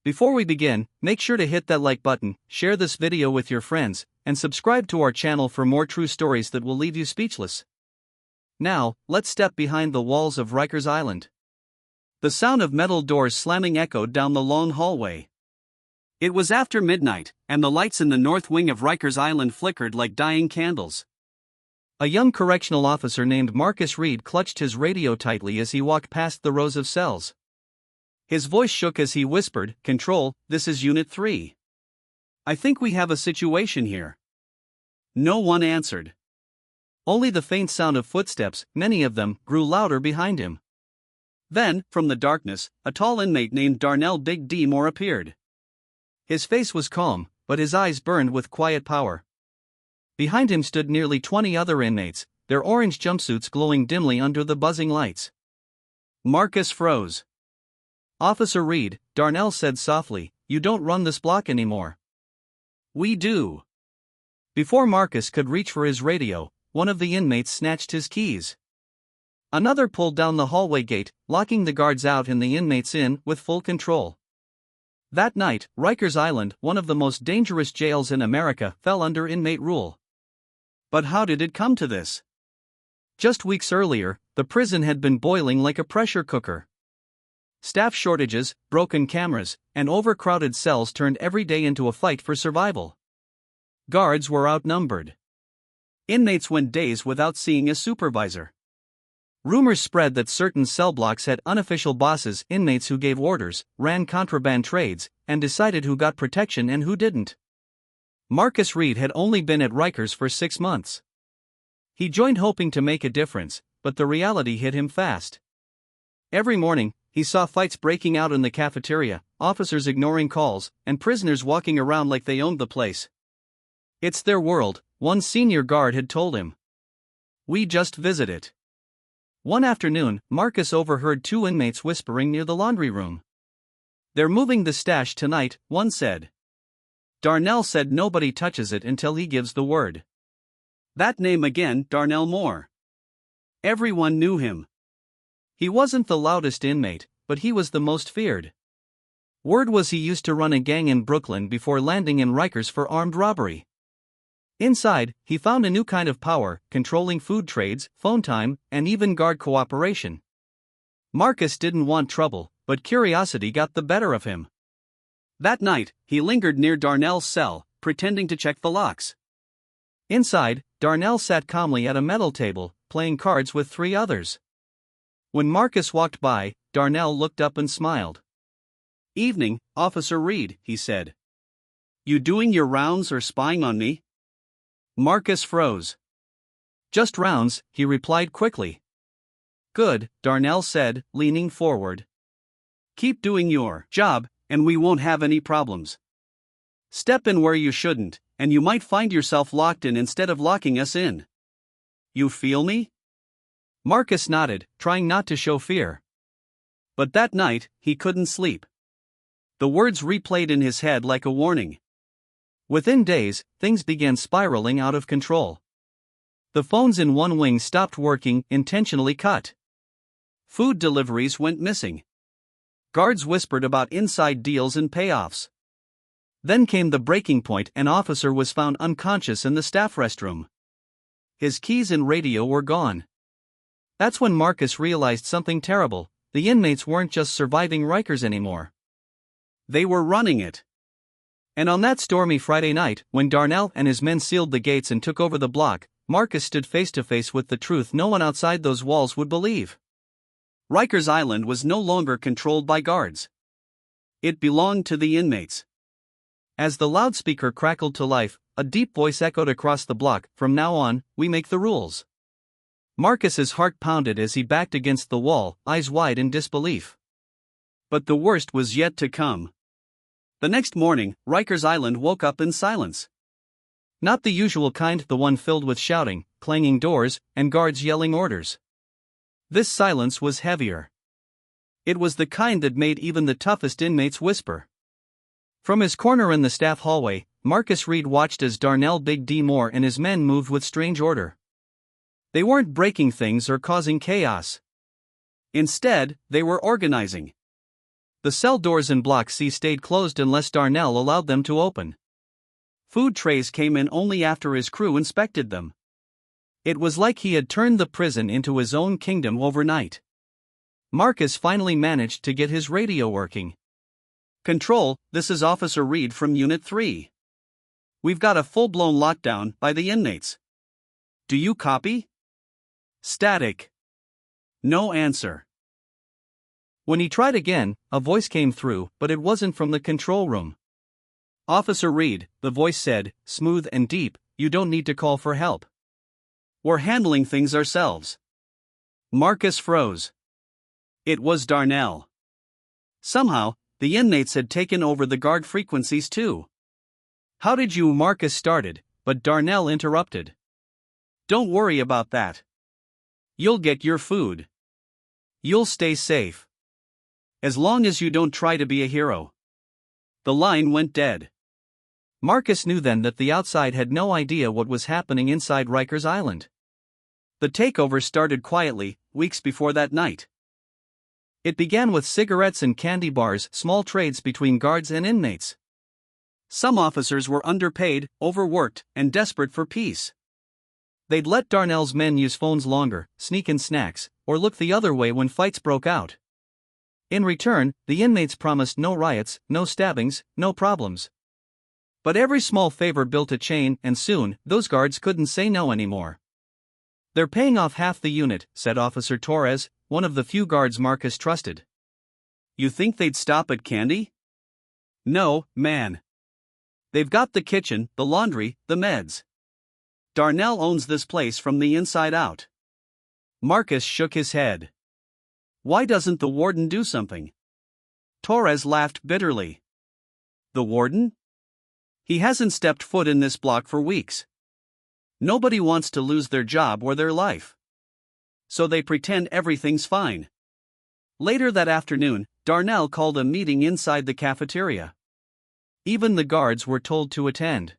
Before we begin, make sure to hit that like button, share this video with your friends, and subscribe to our channel for more true stories that will leave you speechless. Now, let's step behind the walls of Rikers Island. The sound of metal doors slamming echoed down the long hallway. It was after midnight, and the lights in the north wing of Rikers Island flickered like dying candles. A young correctional officer named Marcus Reed clutched his radio tightly as he walked past the rows of cells. His voice shook as he whispered, "Control, this is Unit 3. I think we have a situation here." No one answered. Only the faint sound of footsteps, many of them, grew louder behind him. Then, from the darkness, a tall inmate named Darnell Big D Moore appeared. His face was calm, but his eyes burned with quiet power. Behind him stood nearly 20 other inmates, their orange jumpsuits glowing dimly under the buzzing lights. Marcus froze. "Officer Reed," Darnell said softly, "you don't run this block anymore." "We do." Before Marcus could reach for his radio, one of the inmates snatched his keys. Another pulled down the hallway gate, locking the guards out and the inmates in with full control. That night, Rikers Island, one of the most dangerous jails in America, fell under inmate rule. But how did it come to this? Just weeks earlier, the prison had been boiling like a pressure cooker. Staff shortages, broken cameras, and overcrowded cells turned every day into a fight for survival. Guards were outnumbered. Inmates went days without seeing a supervisor. Rumors spread that certain cell blocks had unofficial bosses, inmates who gave orders, ran contraband trades, and decided who got protection and who didn't. Marcus Reed had only been at Rikers for 6 months. He joined hoping to make a difference, but the reality hit him fast. Every morning, he saw fights breaking out in the cafeteria, officers ignoring calls, and prisoners walking around like they owned the place. "It's their world," one senior guard had told him. "We just visit it." One afternoon, Marcus overheard 2 inmates whispering near the laundry room. "They're moving the stash tonight," one said. Darnell said nobody touches it until he gives the word. That name again, Darnell Moore. Everyone knew him. He wasn't the loudest inmate, but he was the most feared. Word was he used to run a gang in Brooklyn before landing in Rikers for armed robbery. Inside, he found a new kind of power, controlling food trades, phone time, and even guard cooperation. Marcus didn't want trouble, but curiosity got the better of him. That night, he lingered near Darnell's cell, pretending to check the locks. Inside, Darnell sat calmly at a metal table, playing cards with 3 others. When Marcus walked by, Darnell looked up and smiled. "Evening, Officer Reed," he said. "You doing your rounds or spying on me?" Marcus froze. "Just rounds," he replied quickly. "Good," Darnell said, leaning forward. "Keep doing your job, and we won't have any problems. Step in where you shouldn't, and you might find yourself locked in instead of locking us in. You feel me?" Marcus nodded, trying not to show fear. But that night, he couldn't sleep. The words replayed in his head like a warning. Within days, things began spiraling out of control. The phones in one wing stopped working, intentionally cut. Food deliveries went missing. Guards whispered about inside deals and payoffs. Then came the breaking point: an officer was found unconscious in the staff restroom. His keys and radio were gone. That's when Marcus realized something terrible: the inmates weren't just surviving Rikers anymore. They were running it. And on that stormy Friday night, when Darnell and his men sealed the gates and took over the block, Marcus stood face to face with the truth no one outside those walls would believe. Rikers Island was no longer controlled by guards. It belonged to the inmates. As the loudspeaker crackled to life, a deep voice echoed across the block, "From now on, we make the rules." Marcus's heart pounded as he backed against the wall, eyes wide in disbelief. But the worst was yet to come. The next morning, Rikers Island woke up in silence. Not the usual kind, the one filled with shouting, clanging doors, and guards yelling orders. This silence was heavier. It was the kind that made even the toughest inmates whisper. From his corner in the staff hallway, Marcus Reed watched as Darnell Big D Moore and his men moved with strange order. They weren't breaking things or causing chaos. Instead, they were organizing. The cell doors in Block C stayed closed unless Darnell allowed them to open. Food trays came in only after his crew inspected them. It was like he had turned the prison into his own kingdom overnight. Marcus finally managed to get his radio working. "Control, this is Officer Reed from Unit 3. We've got a full-blown lockdown by the inmates. Do you copy?" Static. No answer. When he tried again, a voice came through, but it wasn't from the control room. "Officer Reed," the voice said, smooth and deep, "you don't need to call for help. We're handling things ourselves." Marcus froze. It was Darnell. Somehow, the inmates had taken over the guard frequencies too. "How did you?" Marcus started, but Darnell interrupted. "Don't worry about that. You'll get your food. You'll stay safe. As long as you don't try to be a hero." The line went dead. Marcus knew then that the outside had no idea what was happening inside Rikers Island. The takeover started quietly, weeks before that night. It began with cigarettes and candy bars, small trades between guards and inmates. Some officers were underpaid, overworked, and desperate for peace. They'd let Darnell's men use phones longer, sneak in snacks, or look the other way when fights broke out. In return, the inmates promised no riots, no stabbings, no problems. But every small favor built a chain, and soon, those guards couldn't say no anymore. "They're paying off half the unit," said Officer Torres, one of the few guards Marcus trusted. "You think they'd stop at candy?" "No, man. They've got the kitchen, the laundry, the meds. Darnell owns this place from the inside out." Marcus shook his head. "Why doesn't the warden do something?" Torres laughed bitterly. "The warden? He hasn't stepped foot in this block for weeks. Nobody wants to lose their job or their life. So they pretend everything's fine." Later that afternoon, Darnell called a meeting inside the cafeteria. Even the guards were told to attend.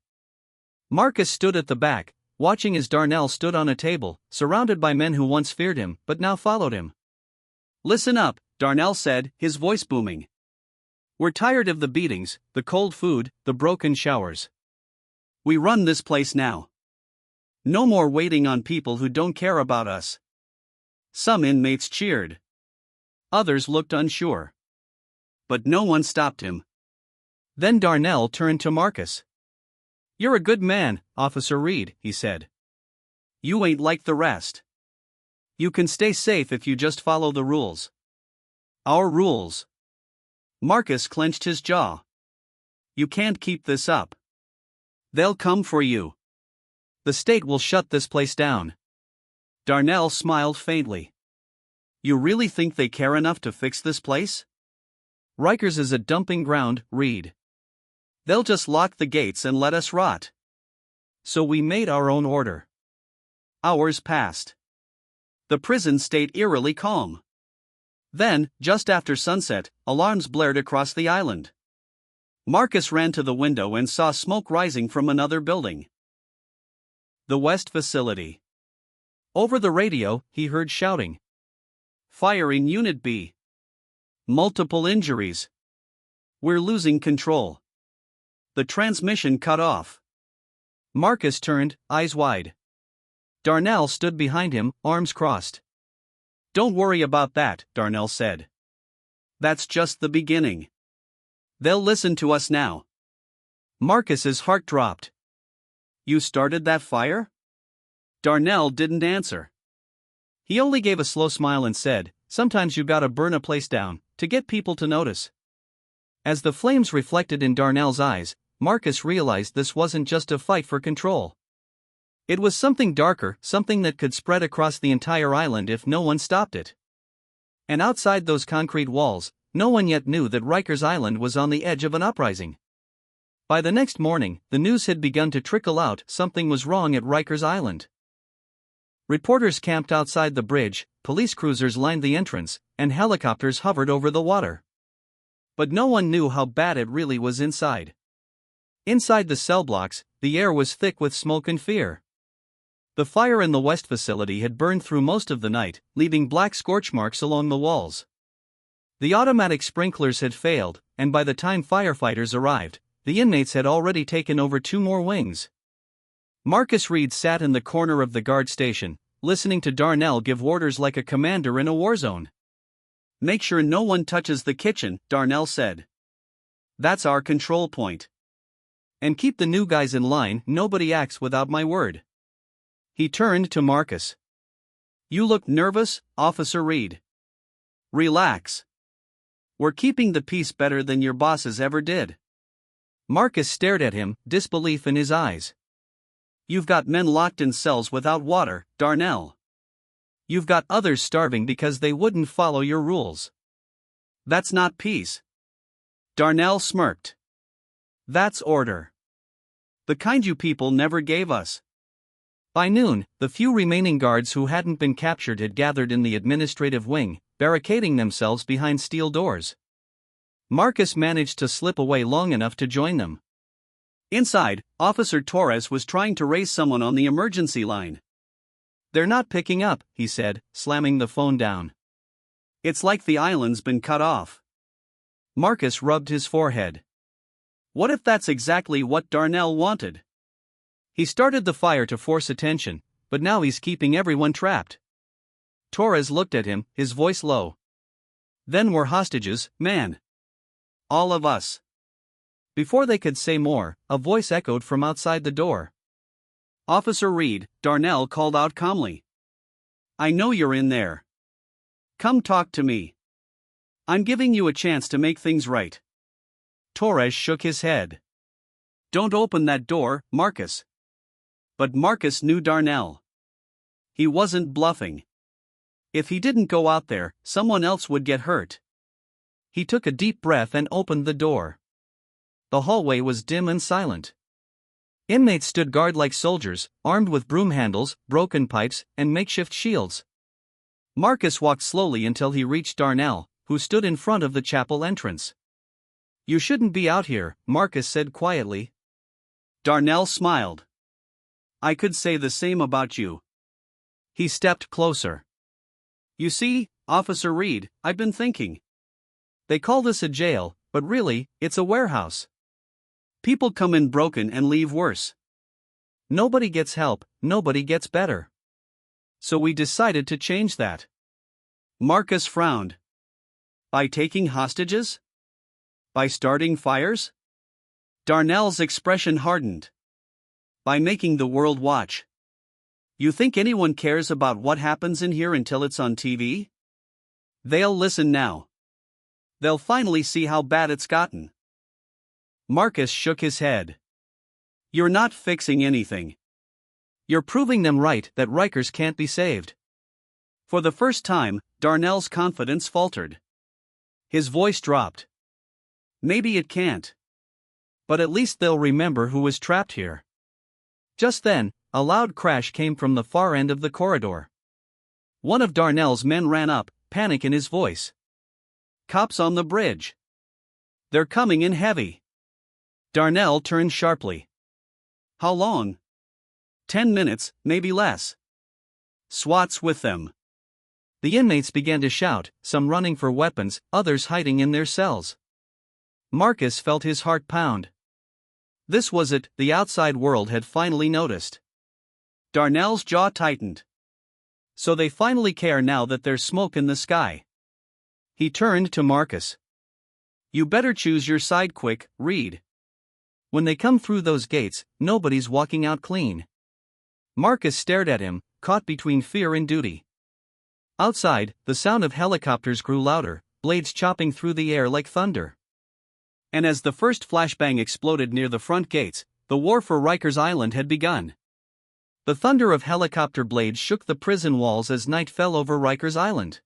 Marcus stood at the back, watching as Darnell stood on a table, surrounded by men who once feared him but now followed him. "Listen up," Darnell said, his voice booming. "We're tired of the beatings, the cold food, the broken showers. We run this place now. No more waiting on people who don't care about us." Some inmates cheered. Others looked unsure. But no one stopped him. Then Darnell turned to Marcus. "You're a good man, Officer Reed," he said. "You ain't like the rest. You can stay safe if you just follow the rules." "Our rules?" Marcus clenched his jaw. "You can't keep this up. They'll come for you. The state will shut this place down." Darnell smiled faintly. "You really think they care enough to fix this place? Rikers is a dumping ground, Reed. They'll just lock the gates and let us rot." So we made our own order. Hours passed. The prison stayed eerily calm. Then, just after sunset, alarms blared across the island. Marcus ran to the window and saw smoke rising from another building. The West Facility. Over the radio, he heard shouting. "Fire in Unit B. Multiple injuries. We're losing control." The transmission cut off. Marcus turned, eyes wide. Darnell stood behind him, arms crossed. "Don't worry about that," Darnell said. "That's just the beginning. They'll listen to us now." Marcus's heart dropped. "You started that fire?" Darnell didn't answer. He only gave a slow smile and said, "Sometimes you gotta burn a place down, to get people to notice." As the flames reflected in Darnell's eyes, Marcus realized this wasn't just a fight for control. It was something darker, something that could spread across the entire island if no one stopped it. And outside those concrete walls, no one yet knew that Rikers Island was on the edge of an uprising. By the next morning, the news had begun to trickle out. Something was wrong at Rikers Island. Reporters camped outside the bridge, police cruisers lined the entrance, and helicopters hovered over the water. But no one knew how bad it really was inside. Inside the cell blocks, the air was thick with smoke and fear. The fire in the West Facility had burned through most of the night, leaving black scorch marks along the walls. The automatic sprinklers had failed, and by the time firefighters arrived, the inmates had already taken over 2 more wings. Marcus Reed sat in the corner of the guard station, listening to Darnell give orders like a commander in a war zone. "Make sure no one touches the kitchen," Darnell said. "That's our control point. And keep the new guys in line, nobody acts without my word." He turned to Marcus. "You look nervous, Officer Reed. Relax. We're keeping the peace better than your bosses ever did." Marcus stared at him, disbelief in his eyes. "You've got men locked in cells without water, Darnell. You've got others starving because they wouldn't follow your rules. That's not peace." Darnell smirked. "That's order. The kind you people never gave us." By noon, the few remaining guards who hadn't been captured had gathered in the administrative wing, barricading themselves behind steel doors. Marcus managed to slip away long enough to join them. Inside, Officer Torres was trying to raise someone on the emergency line. "They're not picking up," he said, slamming the phone down. "It's like the island's been cut off." Marcus rubbed his forehead. What if that's exactly what Darnell wanted? He started the fire to force attention, but now he's keeping everyone trapped. Torres looked at him, his voice low. "Then we're hostages, man. All of us." Before they could say more, a voice echoed from outside the door. "Officer Reed," Darnell called out calmly. "I know you're in there. Come talk to me. I'm giving you a chance to make things right." Torres shook his head. "Don't open that door, Marcus." But Marcus knew Darnell. He wasn't bluffing. If he didn't go out there, someone else would get hurt. He took a deep breath and opened the door. The hallway was dim and silent. Inmates stood guard like soldiers, armed with broom handles, broken pipes, and makeshift shields. Marcus walked slowly until he reached Darnell, who stood in front of the chapel entrance. "You shouldn't be out here," Marcus said quietly. Darnell smiled. "I could say the same about you." He stepped closer. "You see, Officer Reed, I've been thinking. They call this a jail, but really, it's a warehouse. People come in broken and leave worse. Nobody gets help, nobody gets better. So we decided to change that." Marcus frowned. "By taking hostages? By starting fires?" Darnell's expression hardened. "By making the world watch. You think anyone cares about what happens in here until it's on TV? They'll listen now. They'll finally see how bad it's gotten." Marcus shook his head. "You're not fixing anything. You're proving them right that Rikers can't be saved." For the first time, Darnell's confidence faltered. His voice dropped. "Maybe it can't. But at least they'll remember who was trapped here." Just then, a loud crash came from the far end of the corridor. One of Darnell's men ran up, panic in his voice. "Cops on the bridge. They're coming in heavy." Darnell turned sharply. "How long?" 10 minutes, maybe less." "SWAT's with them." The inmates began to shout, some running for weapons, others hiding in their cells. Marcus felt his heart pound. This was it, the outside world had finally noticed. Darnell's jaw tightened. So they finally care now that there's smoke in the sky. He turned to Marcus. "You better choose your side quick, Reed. When they come through those gates, nobody's walking out clean." Marcus stared at him, caught between fear and duty. Outside, the sound of helicopters grew louder, blades chopping through the air like thunder. And as the first flashbang exploded near the front gates, the war for Rikers Island had begun. The thunder of helicopter blades shook the prison walls as night fell over Rikers Island.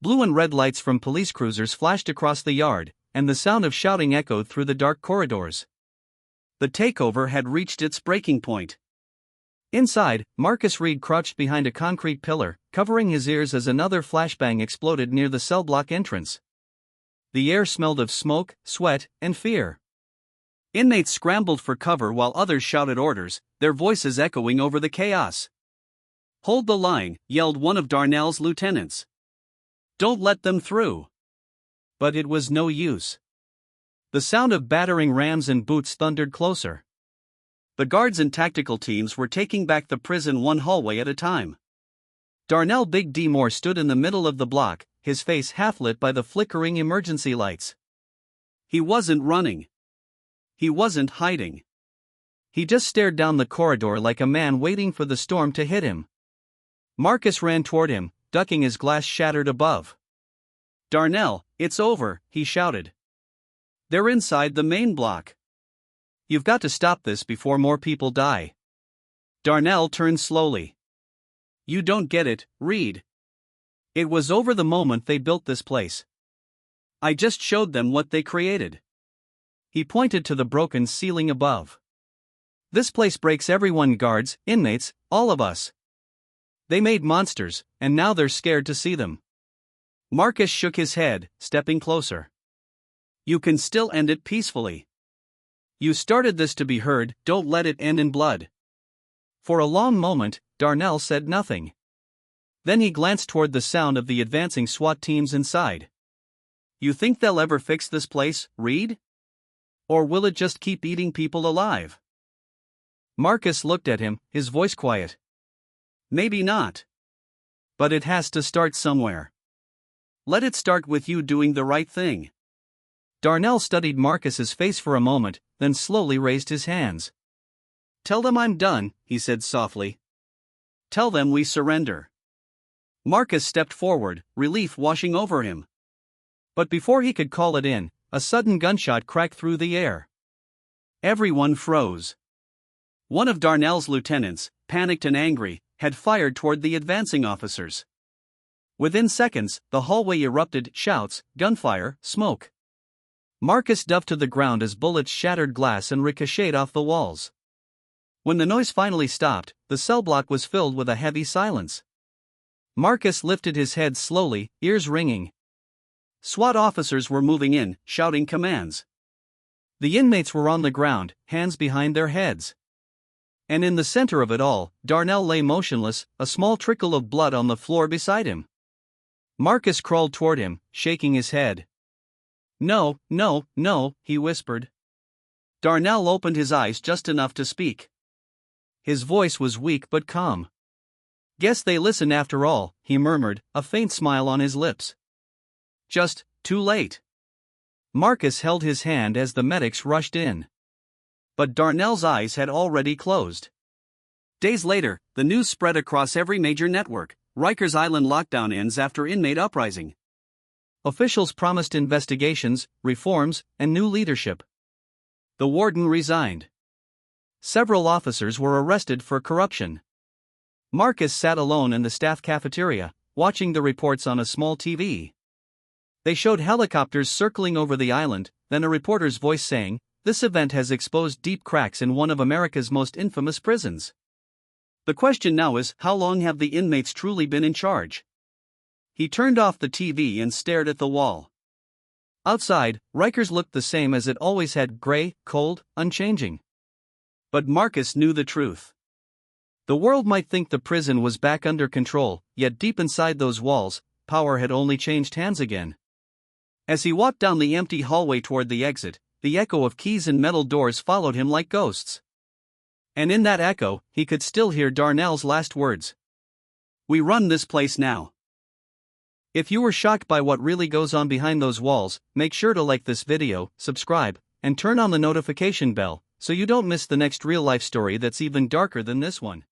Blue and red lights from police cruisers flashed across the yard, and the sound of shouting echoed through the dark corridors. The takeover had reached its breaking point. Inside, Marcus Reed crouched behind a concrete pillar, covering his ears as another flashbang exploded near the cell block entrance. The air smelled of smoke, sweat, and fear. Inmates scrambled for cover while others shouted orders, their voices echoing over the chaos. "Hold the line," yelled one of Darnell's lieutenants. "Don't let them through." But it was no use. The sound of battering rams and boots thundered closer. The guards and tactical teams were taking back the prison one hallway at a time. Darnell Big D Moore stood in the middle of the block, his face half lit by the flickering emergency lights. He wasn't running. He wasn't hiding. He just stared down the corridor like a man waiting for the storm to hit him. Marcus ran toward him, ducking as glass shattered above. "Darnell, it's over," he shouted. "They're inside the main block. You've got to stop this before more people die." Darnell turned slowly. "You don't get it, Reed. It was over the moment they built this place. I just showed them what they created." He pointed to the broken ceiling above. "This place breaks everyone, guards, inmates, all of us. They made monsters, and now they're scared to see them." Marcus shook his head, stepping closer. "You can still end it peacefully. You started this to be heard, don't let it end in blood." For a long moment, Darnell said nothing. Then he glanced toward the sound of the advancing SWAT teams inside. "You think they'll ever fix this place, Reed? Or will it just keep eating people alive?" Marcus looked at him, his voice quiet. "Maybe not. But it has to start somewhere. Let it start with you doing the right thing." Darnell studied Marcus's face for a moment, then slowly raised his hands. "Tell them I'm done," he said softly. "Tell them we surrender." Marcus stepped forward, relief washing over him. But before he could call it in, a sudden gunshot cracked through the air. Everyone froze. One of Darnell's lieutenants, panicked and angry, had fired toward the advancing officers. Within seconds, the hallway erupted, shouts, gunfire, smoke. Marcus dove to the ground as bullets shattered glass and ricocheted off the walls. When the noise finally stopped, the cell block was filled with a heavy silence. Marcus lifted his head slowly, ears ringing. SWAT officers were moving in, shouting commands. The inmates were on the ground, hands behind their heads. And in the center of it all, Darnell lay motionless, a small trickle of blood on the floor beside him. Marcus crawled toward him, shaking his head. "No, no, no," he whispered. Darnell opened his eyes just enough to speak. His voice was weak but calm. "Guess they listen after all," he murmured, a faint smile on his lips. "Just, too late." Marcus held his hand as the medics rushed in. But Darnell's eyes had already closed. Days later, the news spread across every major network. Rikers Island lockdown ends after inmate uprising. Officials promised investigations, reforms, and new leadership. The warden resigned. Several officers were arrested for corruption. Marcus sat alone in the staff cafeteria, watching the reports on a small TV. They showed helicopters circling over the island, then a reporter's voice saying, "This event has exposed deep cracks in one of America's most infamous prisons." The question now is, how long have the inmates truly been in charge? He turned off the TV and stared at the wall. Outside, Rikers looked the same as it always had, gray, cold, unchanging. But Marcus knew the truth. The world might think the prison was back under control, yet deep inside those walls, power had only changed hands again. As he walked down the empty hallway toward the exit, the echo of keys and metal doors followed him like ghosts. And in that echo, he could still hear Darnell's last words. "We run this place now." If you were shocked by what really goes on behind those walls, make sure to like this video, subscribe, and turn on the notification bell, so you don't miss the next real-life story that's even darker than this one.